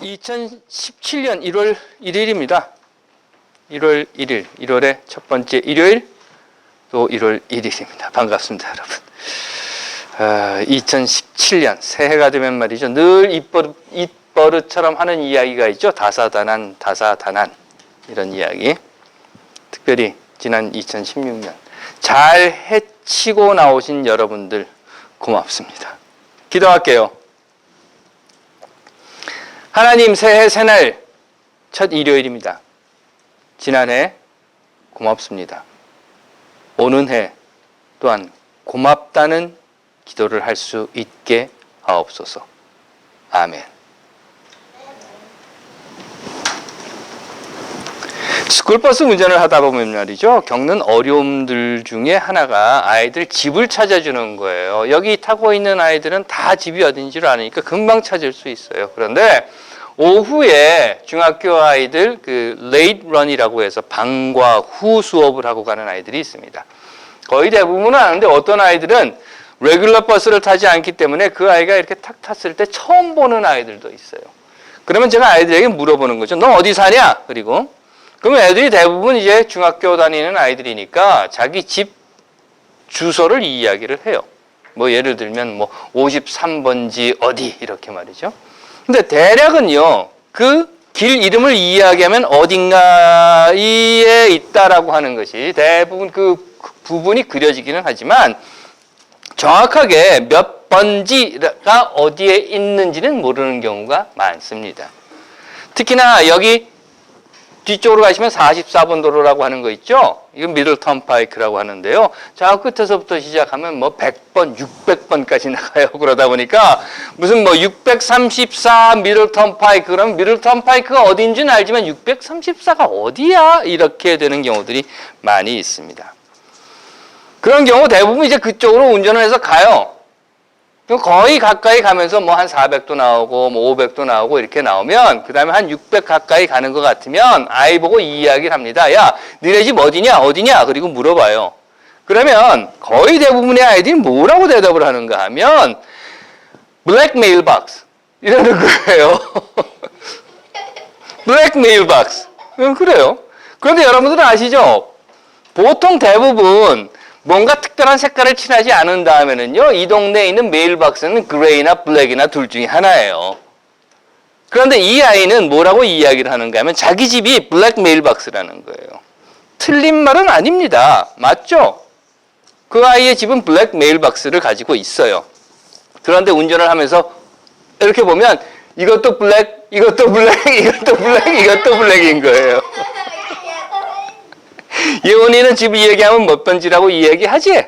2017년 1월 1일입니다. 1월 1일, 1월의 첫 번째 일요일, 또 1월 1일입니다. 반갑습니다, 여러분. 2017년 새해가 되면 말이죠. 늘 입버릇처럼 하는 이야기가 있죠. 다사다난, 다사다난 이런 이야기. 특별히 지난 2016년 잘 해치고 나오신 여러분들 고맙습니다. 기도할게요. 하나님, 새해 새날 첫 일요일입니다. 지난해 고맙습니다. 오는 해 또한 고맙다는 기도를 할 수 있게 하옵소서. 아멘. 스쿨버스 운전을 하다 보면 말이죠, 겪는 어려움들 중에 하나가 아이들 집을 찾아주는 거예요. 여기 타고 있는 아이들은 다 집이 어딘지를 아니까 금방 찾을 수 있어요. 그런데 오후에 중학교 아이들 late run이라고 해서 방과 후 수업을 하고 가는 아이들이 있습니다. 거의 대부분은 아는데 어떤 아이들은 레귤러 버스를 타지 않기 때문에 그 아이가 이렇게 탁 탔을 때 처음 보는 아이들도 있어요. 그러면 제가 아이들에게 물어보는 거죠. 너 어디 사냐? 그리고 그러면 애들이 대부분 이제 중학교 다니는 아이들이니까 자기 집 주소를 이야기를 해요. 뭐 예를 들면 53번지 어디 이렇게 말이죠. 근데 대략은요, 그 길 이름을 이야기하면 어딘가에 있다라고 하는 것이 대부분 그 부분이 그려지기는 하지만 정확하게 몇 번지가 어디에 있는지는 모르는 경우가 많습니다. 특히나 여기 뒤쪽으로 가시면 44번 도로라고 하는 거 있죠? 이건 미들 턴파이크라고 하는데요. 저 끝에서부터 시작하면 100번, 600번까지 나가요. 그러다 보니까 무슨 634 미들 턴파이크, 그러면 미들 턴파이크가 어딘지는 알지만 634가 어디야? 이렇게 되는 경우들이 많이 있습니다. 그런 경우 대부분 이제 그쪽으로 운전을 해서 가요. 거의 가까이 가면서 한 400도 나오고 500도 나오고 이렇게 나오면 그 다음에 한 600 가까이 가는 것 같으면 아이 보고 이 이야기를 합니다. 야, 니네 집 어디냐? 그리고 물어봐요. 그러면 거의 대부분의 아이들이 뭐라고 대답을 하는가 하면 블랙 메일박스 이러는 거예요. 블랙 메일박스. 그래요. 그런데 여러분들은 아시죠? 보통 대부분 뭔가 특별한 색깔을 칠하지 않은 다음에는요, 이 동네에 있는 메일박스는 그레이나 블랙이나 둘 중에 하나예요. 그런데 이 아이는 뭐라고 이야기를 하는가 하면 자기 집이 블랙 메일박스라는 거예요. 틀린 말은 아닙니다. 맞죠? 그 아이의 집은 블랙 메일박스를 가지고 있어요. 그런데 운전을 하면서 이렇게 보면 이것도 블랙, 이것도 블랙, 이것도 블랙, 이것도 블랙인 거예요. 예원이는 집 이야기하면 몇 번지라고 이야기하지?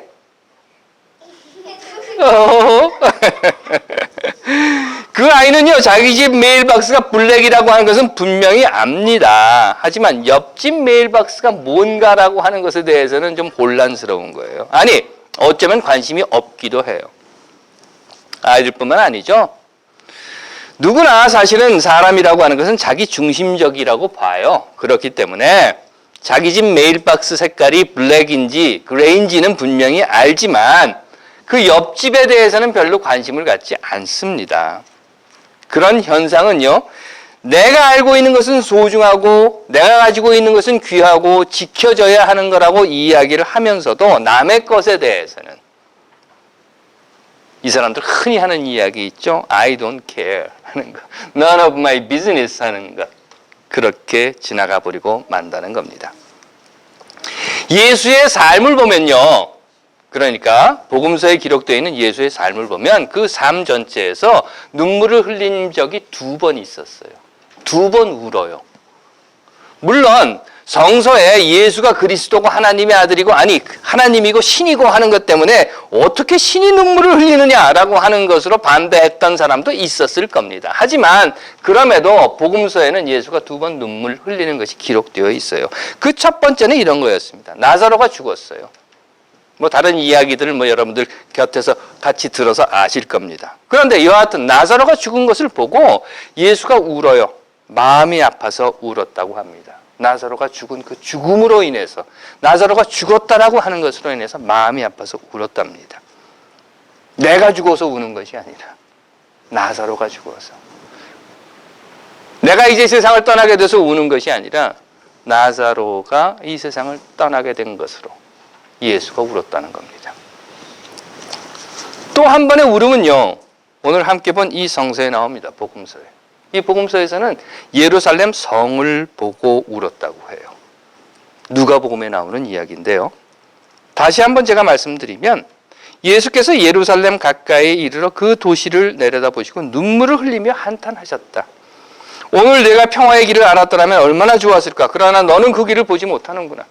그 아이는요, 자기 집 메일박스가 블랙이라고 하는 것은 분명히 압니다. 하지만 옆집 메일박스가 뭔가라고 하는 것에 대해서는 좀 혼란스러운 거예요. 아니, 어쩌면 관심이 없기도 해요. 아이들뿐만 아니죠. 누구나 사실은 사람이라고 하는 것은 자기 중심적이라고 봐요. 그렇기 때문에 자기 집 메일박스 색깔이 블랙인지 그레이인지는 분명히 알지만 그 옆집에 대해서는 별로 관심을 갖지 않습니다. 그런 현상은요, 내가 알고 있는 것은 소중하고 내가 가지고 있는 것은 귀하고 지켜져야 하는 거라고 이야기를 하면서도 남의 것에 대해서는 이 사람들 흔히 하는 이야기 있죠? I don't care 하는 거. None of my business 하는 거. 그렇게 지나가 버리고 만다는 겁니다. 예수의 삶을 보면요, 그러니까 복음서에 기록되어 있는 예수의 삶을 보면 그 삶 전체에서 눈물을 흘린 적이 2번 있었어요. 2번 울어요. 물론 성서에 예수가 그리스도고 하나님의 아들이고 하나님이고 신이고 하는 것 때문에 어떻게 신이 눈물을 흘리느냐라고 하는 것으로 반대했던 사람도 있었을 겁니다. 하지만 그럼에도 복음서에는 예수가 2번 눈물 흘리는 것이 기록되어 있어요. 그 첫 번째는 이런 거였습니다. 나사로가 죽었어요. 다른 이야기들을 여러분들 곁에서 같이 들어서 아실 겁니다. 그런데 여하튼 나사로가 죽은 것을 보고 예수가 울어요. 마음이 아파서 울었다고 합니다. 나사로가 죽은 그 죽음으로 인해서, 나사로가 죽었다라고 하는 것으로 인해서 마음이 아파서 울었답니다. 내가 죽어서 우는 것이 아니라 나사로가 죽어서. 내가 이제 세상을 떠나게 돼서 우는 것이 아니라 나사로가 이 세상을 떠나게 된 것으로 예수가 울었다는 겁니다. 또 한 번의 울음은요, 오늘 함께 본 이 성서에 나옵니다. 복음서에. 이 복음서에서는 예루살렘 성을 보고 울었다고 해요. 누가복음에 나오는 이야기인데요. 다시 한번 제가 말씀드리면 예수께서 예루살렘 가까이에 이르러 그 도시를 내려다보시고 눈물을 흘리며 한탄하셨다. 오늘 내가 평화의 길을 알았더라면 얼마나 좋았을까. 그러나 너는 그 길을 보지 못하는구나.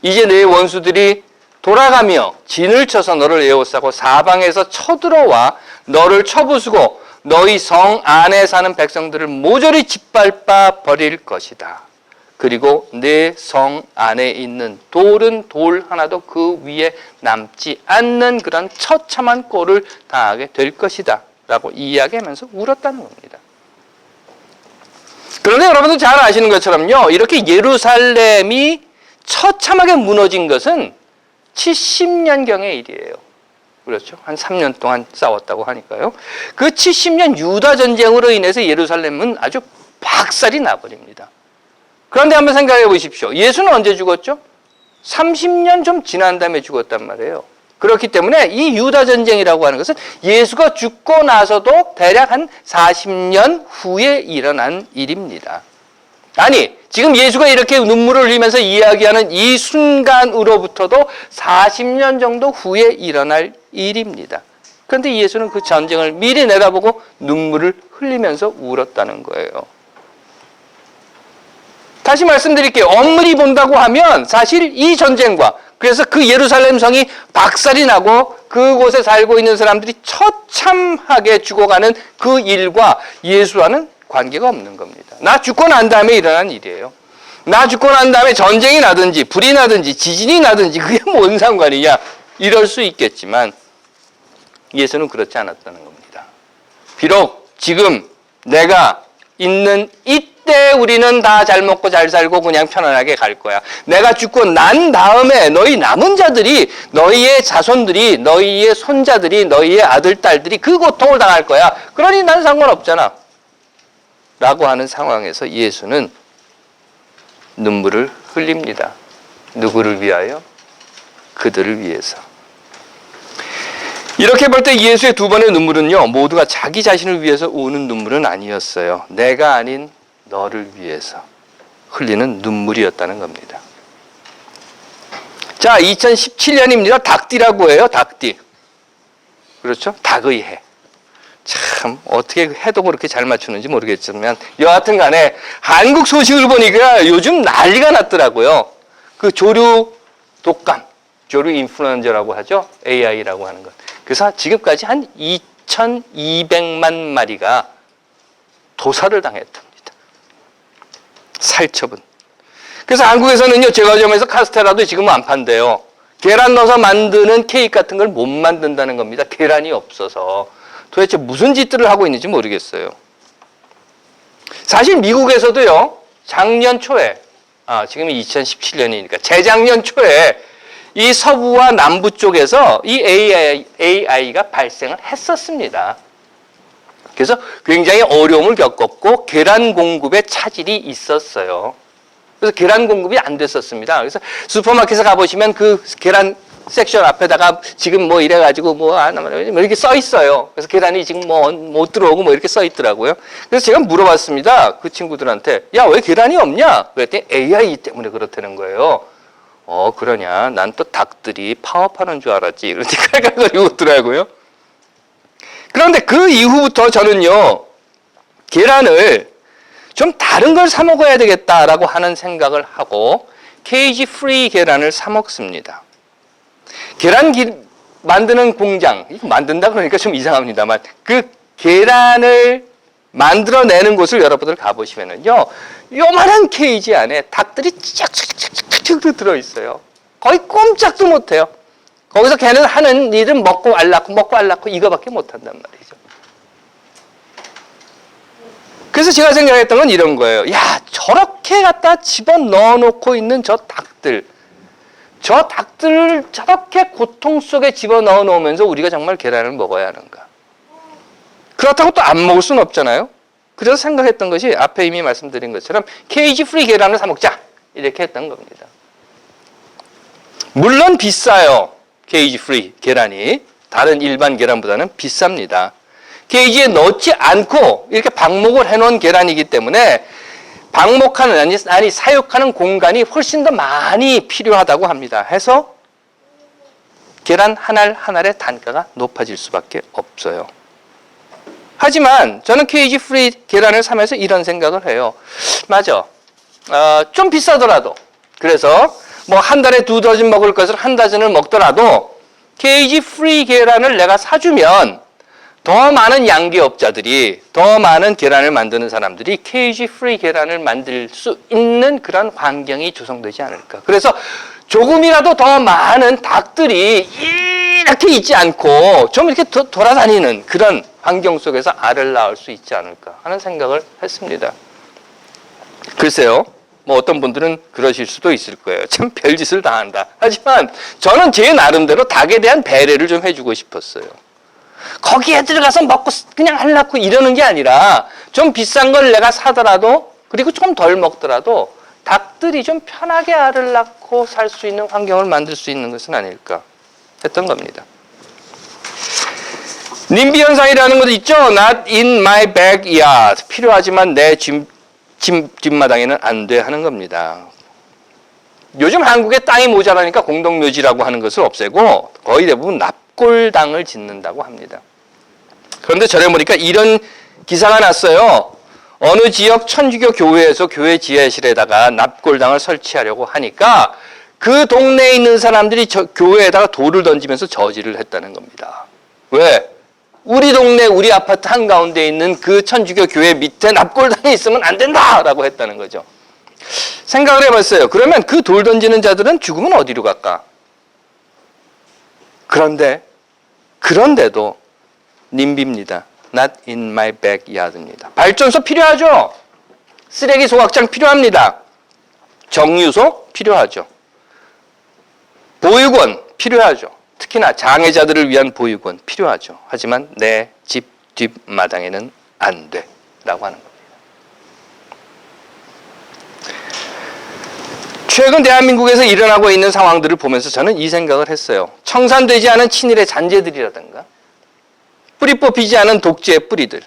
이제 내 원수들이 돌아가며 진을 쳐서 너를 에워싸고 사방에서 쳐들어와 너를 쳐부수고 너희 성 안에 사는 백성들을 모조리 짓밟아 버릴 것이다. 그리고 내 성 안에 있는 돌은 돌 하나도 그 위에 남지 않는 그런 처참한 꼴을 당하게 될 것이다. 라고 이야기하면서 울었다는 겁니다. 그런데 여러분도 잘 아시는 것처럼요, 이렇게 예루살렘이 처참하게 무너진 것은 70년경의 일이에요. 그렇죠? 한 3년 동안 싸웠다고 하니까요. 그 70년 유다 전쟁으로 인해서 예루살렘은 아주 박살이 나버립니다. 그런데 한번 생각해 보십시오. 예수는 언제 죽었죠? 30년 좀 지난 다음에 죽었단 말이에요. 그렇기 때문에 이 유다 전쟁이라고 하는 것은 예수가 죽고 나서도 대략 한 40년 후에 일어난 일입니다. 아니, 지금 예수가 이렇게 눈물을 흘리면서 이야기하는 이 순간으로부터도 40년 정도 후에 일어날 일입니다. 그런데 예수는 그 전쟁을 미리 내다보고 눈물을 흘리면서 울었다는 거예요. 다시 말씀드릴게요. 엄밀히 본다고 하면 사실 이 전쟁과 그래서 그 예루살렘 성이 박살이 나고 그곳에 살고 있는 사람들이 처참하게 죽어가는 그 일과 예수와는 관계가 없는 겁니다. 나 죽고 난 다음에 일어난 일이에요. 나 죽고 난 다음에 전쟁이 나든지 불이 나든지 지진이 나든지 그게 뭔 상관이냐 이럴 수 있겠지만 예수는 그렇지 않았다는 겁니다. 비록 지금 내가 있는 이때 우리는 다 잘 먹고 잘 살고 그냥 편안하게 갈 거야. 내가 죽고 난 다음에 너희 남은 자들이, 너희의 자손들이, 너희의 손자들이, 너희의 아들, 딸들이 그 고통을 당할 거야. 그러니 난 상관없잖아. 라고 하는 상황에서 예수는 눈물을 흘립니다. 누구를 위하여? 그들을 위해서. 이렇게 볼 때 예수의 두 번의 눈물은요, 모두가 자기 자신을 위해서 우는 눈물은 아니었어요. 내가 아닌 너를 위해서 흘리는 눈물이었다는 겁니다. 자, 2017년입니다. 닭띠라고 해요. 닭띠. 그렇죠? 닭의 해. 참 어떻게 해도 그렇게 잘 맞추는지 모르겠지만 여하튼 간에 한국 소식을 보니까 요즘 난리가 났더라고요. 그 조류 독감, 조류 인플루엔자라고 하죠. AI라고 하는 것. 그래서 지금까지 한 2,200만 마리가 도살을 당했답니다. 살처분. 그래서 한국에서는요, 제과점에서 카스테라도 지금은 안 판대요. 계란 넣어서 만드는 케이크 같은 걸 못 만든다는 겁니다. 계란이 없어서. 도대체 무슨 짓들을 하고 있는지 모르겠어요. 사실 미국에서도요, 작년 초에, 지금이 2017년이니까 재작년 초에 이 서부와 남부 쪽에서 이 AI가 발생을 했었습니다. 그래서 굉장히 어려움을 겪었고 계란 공급에 차질이 있었어요. 그래서 계란 공급이 안 됐었습니다. 그래서 슈퍼마켓에 가보시면 그 계란 섹션 앞에다가 지금 뭐 이래가지고 뭐 이렇게 써 있어요. 그래서 계란이 지금 뭐 못 들어오고 뭐 이렇게 써 있더라고요. 그래서 제가 물어봤습니다. 그 친구들한테. 야, 왜 계란이 없냐? 그랬더니 AI 때문에 그렇다는 거예요. 그러냐. 난 또 닭들이 파업하는 줄 알았지. 그렇게 깔깔거리고 웃더라고요. 그런데 그 이후부터 저는요, 계란을 좀 다른 걸 사 먹어야 되겠다라고 하는 생각을 하고 케이지 프리 계란을 사 먹습니다. 계란 만드는 공장, 만든다 그러니까 좀 이상합니다만 그 계란을 만들어내는 곳을 여러분들 가보시면은요, 요만한 케이지 안에 닭들이 쫙쫙쫙쫙 들어있어요. 거의 꼼짝도 못해요. 거기서 걔는 하는 일은 먹고 알낳고 이거밖에 못한단 말이죠. 그래서 제가 생각했던 건 이런 거예요. 야, 저렇게 갖다 집어넣어 놓고 있는 저 닭들을 저렇게 고통 속에 집어넣어 놓으면서 우리가 정말 계란을 먹어야 하는가? 그렇다고 또 안 먹을 수는 없잖아요. 그래서 생각했던 것이 앞에 이미 말씀드린 것처럼 케이지 프리 계란을 사 먹자 이렇게 했던 겁니다. 물론 비싸요. 케이지 프리 계란이 다른 일반 계란보다는 비쌉니다. 케이지에 넣지 않고 이렇게 방목을 해놓은 계란이기 때문에 방목하는 아니 사육하는 공간이 훨씬 더 많이 필요하다고 합니다. 해서 계란 한 알 한 알의 단가가 높아질 수밖에 없어요. 하지만 저는 케이지 프리 계란을 사면서 이런 생각을 해요. 맞아. 좀 비싸더라도 그래서 뭐 한 달에 2도전 먹을 것을 1다전을 먹더라도 케이지 프리 계란을 내가 사주면 더 많은 양계업자들이 더 많은 계란을 만드는 사람들이 케이지 프리 계란을 만들 수 있는 그런 환경이 조성되지 않을까. 그래서 조금이라도 더 많은 닭들이 이렇게 있지 않고 좀 이렇게 돌아다니는 그런 환경 속에서 알을 낳을 수 있지 않을까 하는 생각을 했습니다. 글쎄요. 뭐 어떤 분들은 그러실 수도 있을 거예요. 참 별짓을 다 한다. 하지만 저는 제 나름대로 닭에 대한 배려를 좀 해주고 싶었어요. 거기에 들어가서 먹고 그냥 알 낳고 이러는 게 아니라 좀 비싼 걸 내가 사더라도 그리고 좀 덜 먹더라도 닭들이 좀 편하게 알을 낳고 살 수 있는 환경을 만들 수 있는 것은 아닐까 했던 겁니다. 님비 현상이라는 것도 있죠. Not in my backyard. 필요하지만 내 뒷마당에는 안 돼 하는 겁니다. 요즘 한국에 땅이 모자라니까 공동묘지라고 하는 것을 없애고 거의 대부분 납골당을 짓는다고 합니다. 그런데 전에 보니까 이런 기사가 났어요. 어느 지역 천주교 교회에서 교회 지하실에다가 납골당을 설치하려고 하니까 그 동네에 있는 사람들이 교회에다가 돌을 던지면서 저지를 했다는 겁니다. 왜? 우리 동네, 우리 아파트 한가운데 있는 그 천주교 교회 밑에 납골당이 있으면 안 된다라고 했다는 거죠. 생각을 해봤어요. 그러면 그 돌 던지는 자들은 죽으면 어디로 갈까? 그런데도 님비입니다. Not in my backyard입니다. 발전소 필요하죠? 쓰레기 소각장 필요합니다. 정유소 필요하죠. 보육원 필요하죠. 특히나 장애자들을 위한 보육원 필요하죠. 하지만 내 집 뒷마당에는 안 돼 라고 하는 겁니다. 최근 대한민국에서 일어나고 있는 상황들을 보면서 저는 이 생각을 했어요. 청산되지 않은 친일의 잔재들이라든가 뿌리 뽑히지 않은 독재의 뿌리들,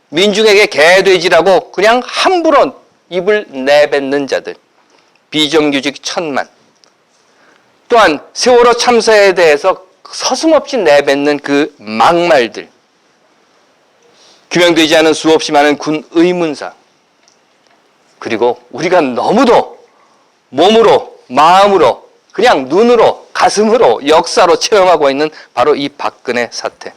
민중에게 개돼지라고 그냥 함부로 입을 내뱉는 자들, 비정규직 1000만, 또한 세월호 참사에 대해서 서슴없이 내뱉는 그 막말들, 규명되지 않은 수없이 많은 군 의문사, 그리고 우리가 너무도 몸으로, 마음으로, 그냥 눈으로, 가슴으로, 역사로 체험하고 있는 바로 이 박근혜 사태.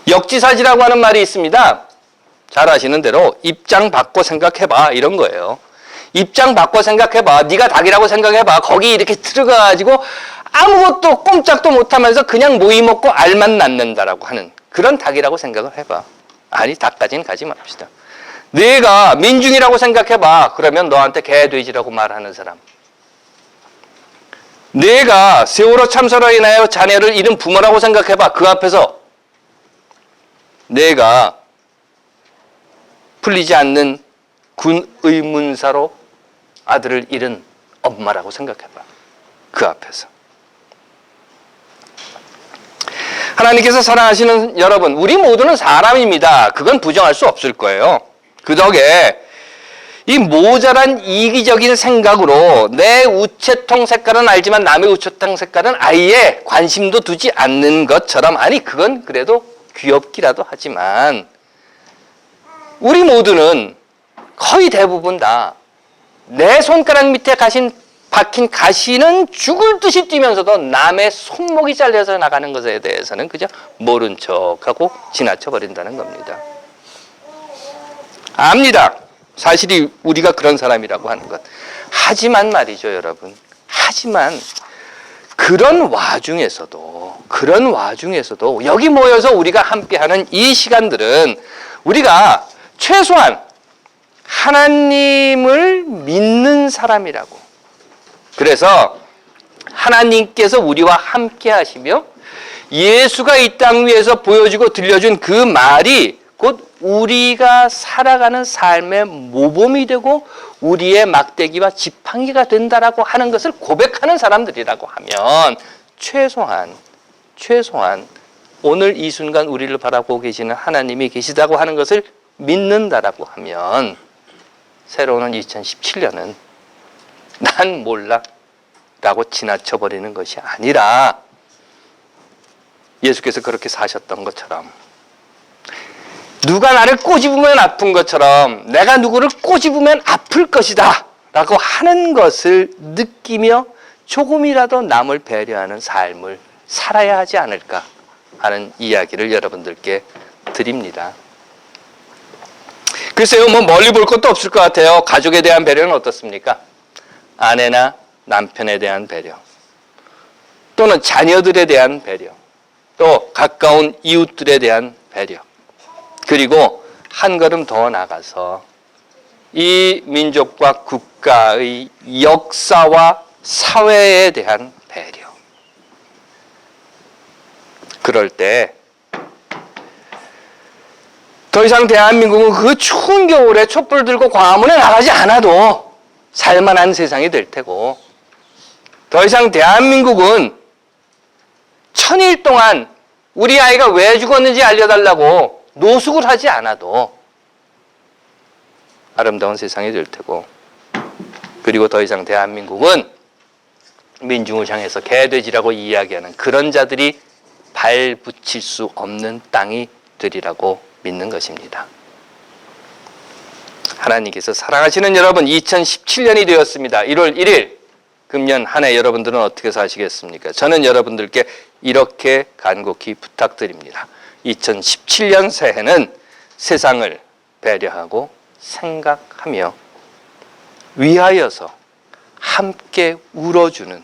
역지사지라고 하는 말이 있습니다. 잘 아시는 대로 입장 바꿔 생각해봐 이런 거예요. 입장 바꿔 생각해봐. 네가 닭이라고 생각해봐. 거기 이렇게 들어가가지고 아무것도 꼼짝도 못하면서 그냥 모이 먹고 알만 낳는다라고 하는 그런 닭이라고 생각을 해봐. 아니 닭까지는 가지 맙시다. 내가 민중이라고 생각해봐. 그러면 너한테 개돼지라고 말하는 사람. 내가 세월호 참사로 인하여 자녀를 잃은 부모라고 생각해봐. 그 앞에서 내가 풀리지 않는 군 의문사로 아들을 잃은 엄마라고 생각해봐. 그 앞에서. 하나님께서 사랑하시는 여러분, 우리 모두는 사람입니다. 그건 부정할 수 없을 거예요. 그 덕에 이 모자란 이기적인 생각으로 내 우체통 색깔은 알지만 남의 우체통 색깔은 아예 관심도 두지 않는 것처럼, 아니 그건 그래도 귀엽기라도 하지만 우리 모두는 거의 대부분 다 내 손가락 밑에 박힌 가시는 죽을 듯이 뛰면서도 남의 손목이 잘려서 나가는 것에 대해서는 그저 모른 척하고 지나쳐 버린다는 겁니다. 압니다. 사실이 우리가 그런 사람이라고 하는 것. 하지만 말이죠, 여러분. 하지만 그런 와중에서도 여기 모여서 우리가 함께하는 이 시간들은 우리가 최소한 하나님을 믿는 사람이라고. 그래서 하나님께서 우리와 함께 하시며 예수가 이 땅 위에서 보여주고 들려준 그 말이 곧 우리가 살아가는 삶의 모범이 되고 우리의 막대기와 지팡이가 된다라고 하는 것을 고백하는 사람들이라고 하면 최소한 오늘 이 순간 우리를 바라보고 계시는 하나님이 계시다고 하는 것을 믿는다라고 하면 새로운 2017년은 난 몰라 라고 지나쳐버리는 것이 아니라 예수께서 그렇게 사셨던 것처럼 누가 나를 꼬집으면 아픈 것처럼 내가 누구를 꼬집으면 아플 것이다 라고 하는 것을 느끼며 조금이라도 남을 배려하는 삶을 살아야 하지 않을까 하는 이야기를 여러분들께 드립니다. 글쎄요, 멀리 볼 것도 없을 것 같아요. 가족에 대한 배려는 어떻습니까? 아내나 남편에 대한 배려, 또는 자녀들에 대한 배려, 또 가까운 이웃들에 대한 배려, 그리고 한 걸음 더 나가서 이 민족과 국가의 역사와 사회에 대한 배려. 그럴 때 더 이상 대한민국은 그 추운 겨울에 촛불 들고 광화문에 나가지 않아도 살만한 세상이 될 테고, 더 이상 대한민국은 1000일 동안 우리 아이가 왜 죽었는지 알려달라고 노숙을 하지 않아도 아름다운 세상이 될 테고, 그리고 더 이상 대한민국은 민중을 향해서 개돼지라고 이야기하는 그런 자들이 발 붙일 수 없는 땅이 되리라고 믿는 것입니다. 하나님께서 사랑하시는 여러분, 2017년이 되었습니다. 1월 1일 금년 한 해 여러분들은 어떻게 사시겠습니까? 저는 여러분들께 이렇게 간곡히 부탁드립니다. 2017년 새해는 세상을 배려하고 생각하며 위하여서 함께 울어주는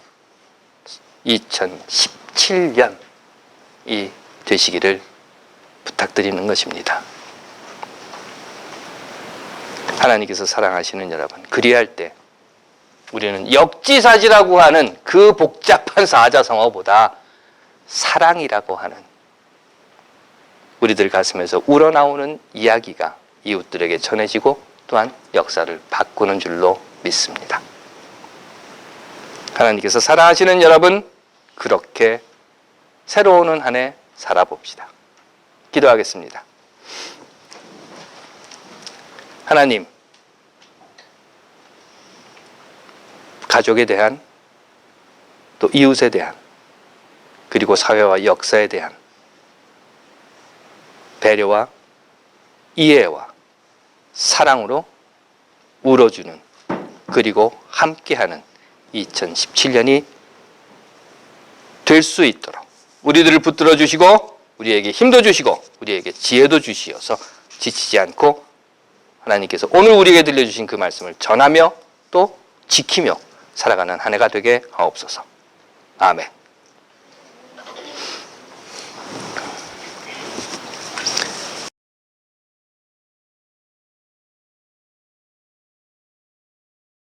2017년이 되시기를 부탁드리는 것입니다. 하나님께서 사랑하시는 여러분, 그리할 때 우리는 역지사지라고 하는 그 복잡한 사자성어보다 사랑이라고 하는 우리들 가슴에서 우러나오는 이야기가 이웃들에게 전해지고 또한 역사를 바꾸는 줄로 믿습니다. 하나님께서 사랑하시는 여러분, 그렇게 새로운 한 해 살아봅시다. 기도하겠습니다. 하나님, 가족에 대한, 또 이웃에 대한, 그리고 사회와 역사에 대한 배려와 이해와 사랑으로 울어주는, 그리고 함께하는 2017년이 될 수 있도록 우리들을 붙들어 주시고 우리에게 힘도 주시고 우리에게 지혜도 주시어서 지치지 않고 하나님께서 오늘 우리에게 들려주신 그 말씀을 전하며 또 지키며 살아가는 한 해가 되게 하옵소서. 아멘.